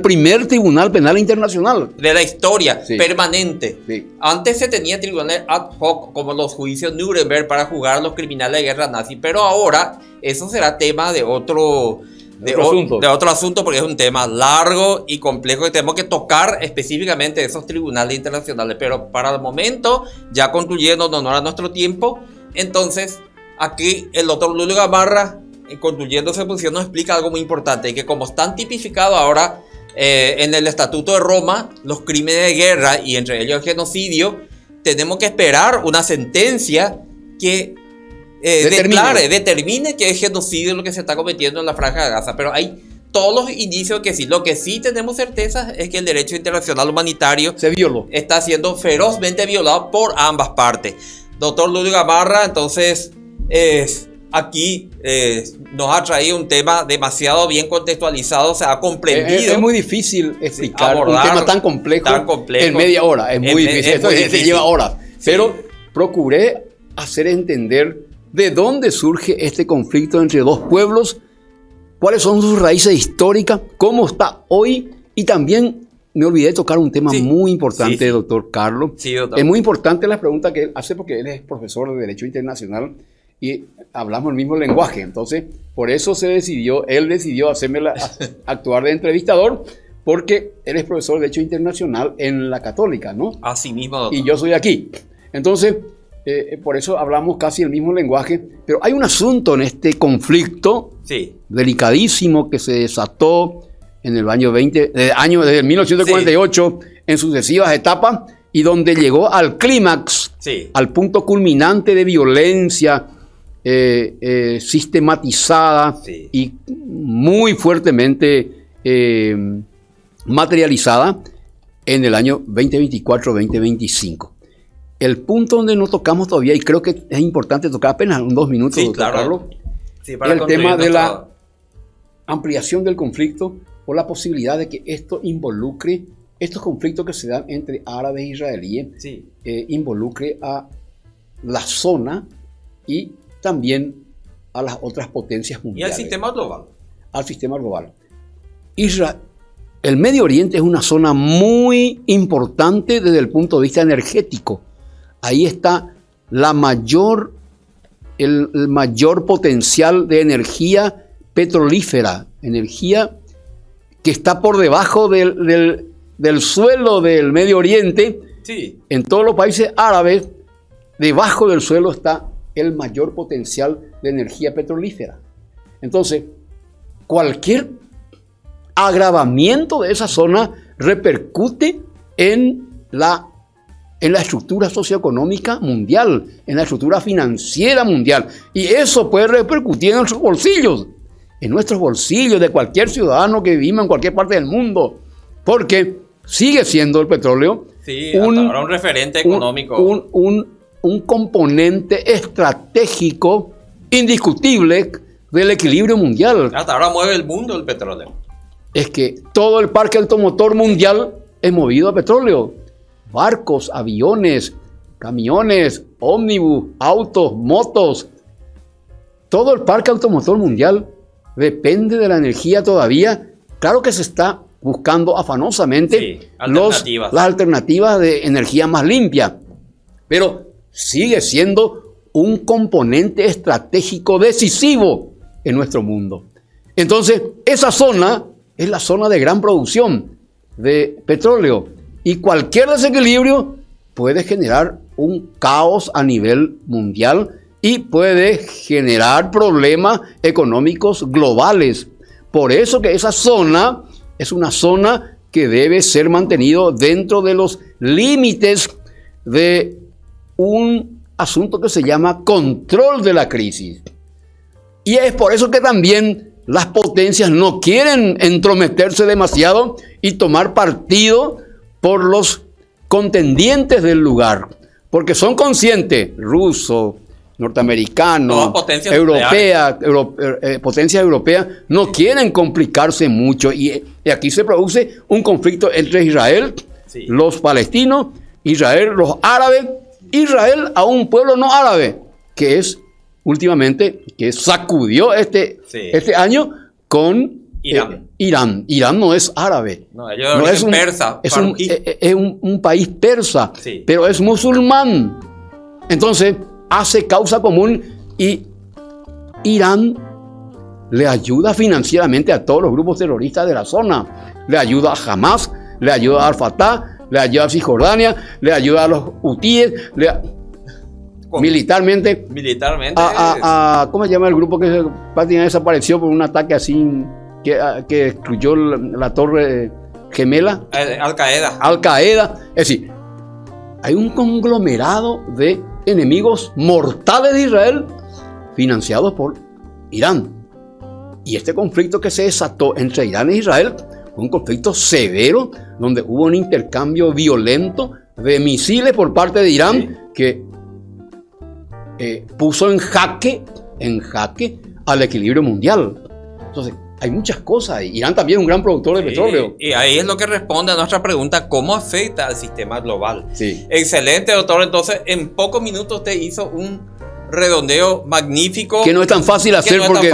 primer Tribunal Penal Internacional. De la historia Sí. permanente. Sí. Antes se tenía tribunales ad hoc, como los juicios Nuremberg, para juzgar a los criminales de guerra nazi, pero ahora eso será tema de otro asunto, porque es un tema largo y complejo que tenemos que tocar específicamente esos tribunales internacionales. Pero para el momento, ya concluyendo en honor a nuestro tiempo, entonces aquí el doctor Ludwig Amarra, concluyendo su exposición, nos explica algo muy importante, que como están tipificados ahora en el Estatuto de Roma los crímenes de guerra y entre ellos el genocidio, tenemos que esperar una sentencia que determine que es genocidio lo que se está cometiendo en la Franja de Gaza. Pero hay todos los indicios que sí. Lo que sí tenemos certeza es que el derecho internacional humanitario Se violó. está siendo ferozmente violado por ambas partes. Doctor Ludwig Amarra, entonces aquí nos ha traído un tema demasiado bien contextualizado, se ha comprendido. Es muy difícil explicar un abordar tema tan complejo tan complejo. en media hora. Es muy difícil. es muy Esto difícil. lleva horas. Sí. Pero procuré hacer entender de dónde surge este conflicto entre dos pueblos, cuáles son sus raíces históricas, cómo está hoy, y también me olvidé de tocar un tema muy importante, doctor Carlos. Sí, doctor. Es muy importante la pregunta que él hace porque él es profesor de Derecho Internacional y hablamos el mismo lenguaje. Entonces, por eso él decidió hacerme actuar de entrevistador, porque él es profesor de Derecho Internacional en la Católica, ¿no? Así mismo, doctor. Y yo soy aquí. Entonces, por eso hablamos casi el mismo lenguaje. Pero hay un asunto en este conflicto delicadísimo que se desató en el año desde 1948, en sucesivas etapas, y donde llegó al clímax, al punto culminante de violencia sistematizada y muy fuertemente materializada en el año 2024-2025. El punto donde no tocamos todavía, y creo que es importante tocar apenas en 2 minutos, doctor Carlos, el tema de la ampliación del conflicto o la posibilidad de que esto involucre, estos conflictos que se dan entre árabes e israelíes, involucre a la zona y también a las otras potencias mundiales. Y al sistema global. Al sistema global. El Medio Oriente es una zona muy importante desde el punto de vista energético. Ahí está el mayor potencial de energía petrolífera, energía que está por debajo del suelo del Medio Oriente. En todos los países árabes, debajo del suelo está el mayor potencial de energía petrolífera. Entonces, cualquier agravamiento de esa zona repercute en la estructura socioeconómica mundial, en la estructura financiera mundial. Y eso puede repercutir en nuestros bolsillos de cualquier ciudadano que viva en cualquier parte del mundo. Porque sigue siendo el petróleo un referente económico. Un componente estratégico indiscutible del equilibrio mundial. Hasta ahora mueve el mundo el petróleo. Es que todo el parque automotor mundial es movido a petróleo. Barcos, aviones, camiones, ómnibus, autos, motos. Todo el parque automotor mundial depende de la energía todavía. Claro que se está buscando afanosamente las alternativas de energía más limpia, pero sigue siendo un componente estratégico decisivo en nuestro mundo. Entonces, esa zona es la zona de gran producción de petróleo, y cualquier desequilibrio puede generar un caos a nivel mundial y puede generar problemas económicos globales. Por eso que esa zona es una zona que debe ser mantenido dentro de los límites de un asunto que se llama control de la crisis. Y es por eso que también las potencias no quieren entrometerse demasiado y tomar partido por los contendientes del lugar, porque son conscientes, rusos, norteamericanos, potencias europeas, no quieren complicarse mucho, y aquí se produce un conflicto entre Israel, los palestinos, Israel, los árabes, Israel a un pueblo no árabe, que es últimamente, que sacudió este año con Irán. Irán no es árabe. No es persa. Es un país persa, pero es musulmán. Entonces, hace causa común, y Irán le ayuda financieramente a todos los grupos terroristas de la zona. Le ayuda a Hamas, le ayuda a Al-Fatah, le ayuda a Cisjordania, le ayuda a los hutíes, militarmente. ¿Cómo se llama el grupo que prácticamente desapareció por un ataque así que destruyó la torre gemela? Al-Qaeda. Es decir, hay un conglomerado de enemigos mortales de Israel financiados por Irán. Y este conflicto que se desató entre Irán e Israel fue un conflicto severo, donde hubo un intercambio violento de misiles por parte de Irán, que puso en jaque al equilibrio mundial. Entonces, hay muchas cosas. Irán también es un gran productor de petróleo. Y ahí es lo que responde a nuestra pregunta, ¿cómo afecta al sistema global? Sí. Excelente, doctor. Entonces, en pocos minutos usted hizo un redondeo magnífico. Que no es tan fácil hacer, porque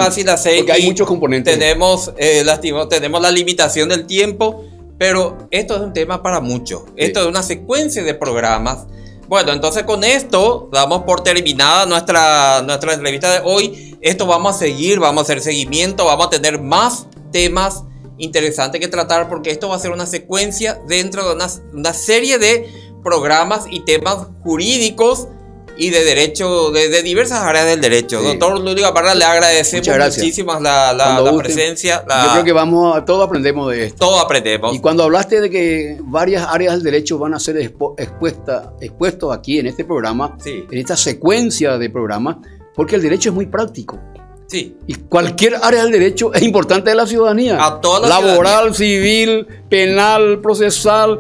hay muchos componentes. Tenemos la limitación del tiempo, pero esto es un tema para muchos. Sí. Esto es una secuencia de programas. Bueno, entonces con esto damos por terminada nuestra entrevista de hoy. Esto vamos a seguir, vamos a hacer seguimiento, vamos a tener más temas interesantes que tratar, porque esto va a ser una secuencia dentro de una serie de programas y temas jurídicos y de derecho, de diversas áreas del derecho. Sí. Doctor Luis Gamarra, le agradecemos muchísimo la presencia. Yo creo que todos aprendemos de esto. Todos aprendemos. Y cuando hablaste de que varias áreas del derecho van a ser expuestos aquí en este programa, sí, en esta secuencia de programas, porque el derecho es muy práctico. Sí. Y cualquier área del derecho es importante de la ciudadanía. A toda la laboral, civil, penal, procesal,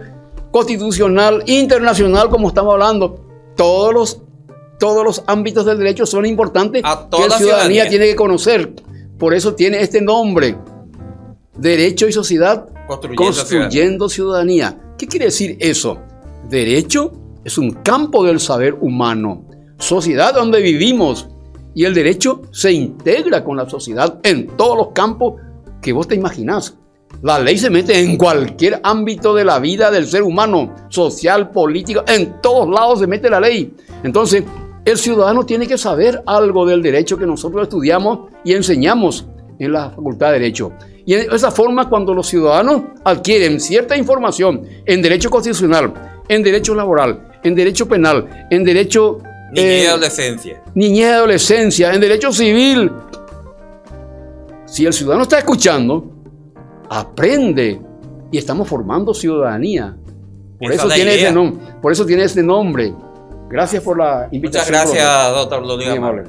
constitucional, internacional, como estamos hablando. Todos los ámbitos del derecho son importantes que la ciudadanía tiene que conocer. Por eso tiene este nombre: Derecho y Sociedad Construyendo Ciudadanía. ¿Qué quiere decir eso? Derecho es un campo del saber humano. Sociedad donde vivimos. Y el derecho se integra con la sociedad en todos los campos que vos te imaginás. La ley se mete en cualquier ámbito de la vida del ser humano, social, político, en todos lados se mete la ley. Entonces, el ciudadano tiene que saber algo del derecho que nosotros estudiamos y enseñamos en la Facultad de Derecho. Y de esa forma, cuando los ciudadanos adquieren cierta información en derecho constitucional, en derecho laboral, en derecho penal, en derecho... Niñez y adolescencia. Niñez y adolescencia, en derecho civil. Si el ciudadano está escuchando, aprende, y estamos formando ciudadanía. Por eso tiene ese nombre. Gracias por la invitación. Muchas gracias, doctor Luis Gamarra.